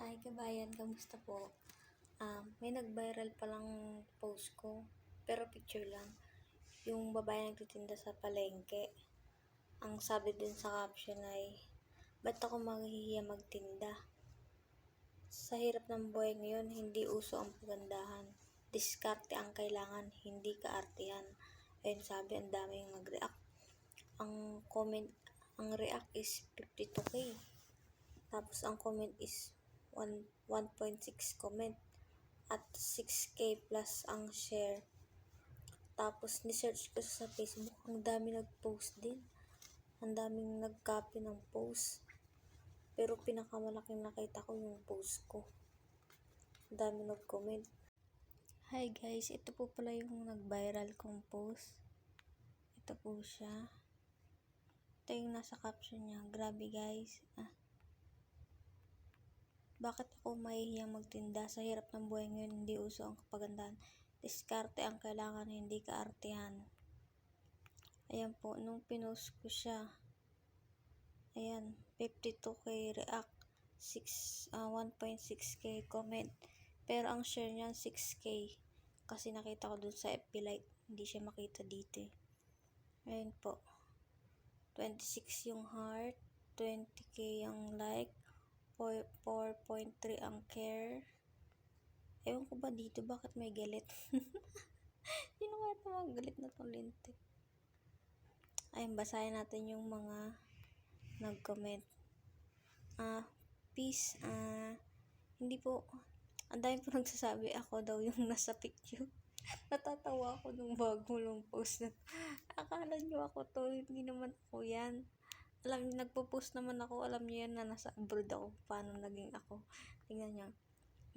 Hi kabayan, kamusta po? May nag-viral palang post ko, pero picture lang. Yung babae nagtitinda sa palengke. Ang sabi dun sa caption ay, ba't ako maghihiya magtinda? Sa hirap ng buhay ngayon, hindi uso ang pagandahan. Diskarte ang kailangan, hindi kaartihan. Ayun sabi, ang daming nag-react. Ang comment, ang react is 52k. Tapos ang comment is 1.6 comment at 6k plus ang share. Tapos ni-search ko sa Facebook, ang dami nag-post din. Ang daming nag-copy ng post. Pero pinakamalaking nakita ko yung post ko. Ang dami nag-comment. Hi guys, ito po pala yung nag-viral kong post. Ito po siya. Ito yung nasa caption niya. Grabe guys. Bakit ako mahihiyang magtinda? Sa hirap ng buhay ngayon, hindi uso ang kapagandahan. Diskarte ang kailangan, hindi kaartihan. Ayan po, nung pinost ko siya, ayan, 52k react, 1.6k comment. Pero ang share niyan 6k. Kasi nakita ko dun sa FB Live, hindi siya makita dito. Ayan po. 26 yung heart, 20k ang like, 4.3 ang care. Ewan ko ba dito, bakit may galit? Sino kaya ito mga galit na tong linte? Ayun, basahin natin yung mga nag-comment. Peace, hindi po, ang dami po nagsasabi ako daw yung nasa picture. Natatawa ako nung bago nung post na. Akala nyo ako to, hindi naman ako yan. Alam niyo, nagpo-post naman ako, alam niyo yan na nasa abroad ako, paano naging ako. Tingnan niyo.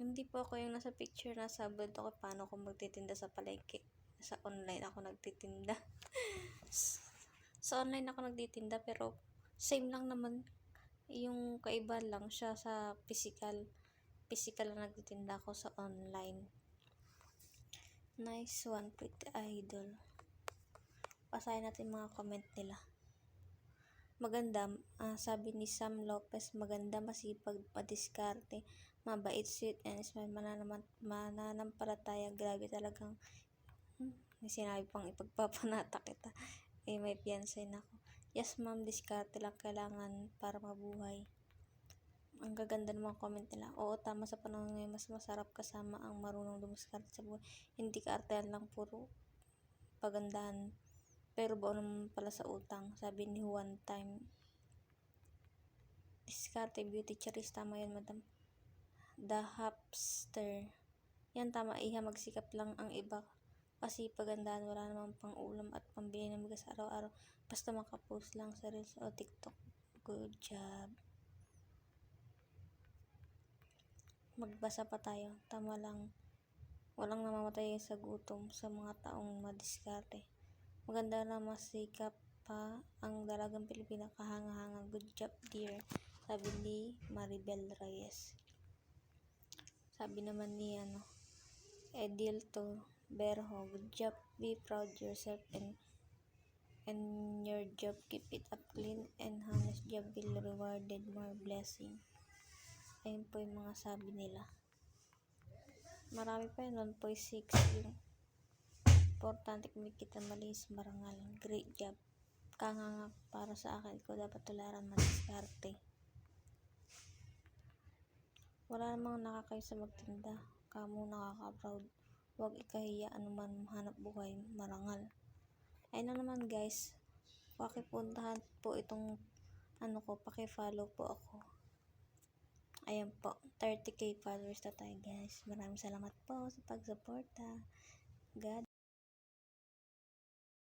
Hindi po ako yung nasa picture, nasa abroad ako, paano ako magtitinda sa palengke. Sa online ako nagtitinda. Sa online ako nagtitinda, pero same lang naman. Yung kaiba lang siya sa physical. Physical na nagtitinda ako sa online. Nice one, pretty idol. Basahin natin mga comment nila. Maganda, sabi ni Sam Lopez, maganda, masipag, padiskarte, mabait, sweet, and smile, mananampalataya, grabe talagang, sinabi pang ipagpapanata kita, may fiancé na ako. Yes ma'am, diskarte lang kailangan para mabuhay. Ang gaganda ng mga comment nila. Oo, tama, sa panahon ngayon, mas masarap kasama ang marunong dumiskarte sa buhay. Hindi kaartehan lang, puro pagandahan. Pero buo naman pala sa utang, sabi ni Juan Time. Diskarte, beauty, charis, tama yun madam. The Hapster. Yan tama, iha, magsikap lang ang iba. Kasi pagandahan, wala namang pang ulam at pambili ng bigas araw-araw. Basta makapost lang sa Reels o TikTok. Good job. Magbasa pa tayo. Tama lang. Walang namamatay sa gutom sa mga taong madiskarte. Maganda na masikap pa ang dalagang Pilipina, kahanga-hanga. Good job, dear. Sabi ni Maribel Reyes. Sabi naman ni Edilto Berho, good job. Be proud yourself and your job. Keep it up, clean and honest job will rewarded more blessing. Ayun po yung mga sabi nila. Marami pa yun. 1.6 yung importante kumikita, malis, marangal. Great job. Kanganga, para sa akin, ikaw dapat tularan, madiskarte. Wala namang nakakayo sa magtinda. Kamo nakaka-proud. Huwag ikahiya, anuman hanap buhay, marangal. Ayun na naman guys. Pakipuntahan po itong paki-follow po ako. Ayan po, 30k followers na tayo guys. Maraming salamat po sa pagsuporta. God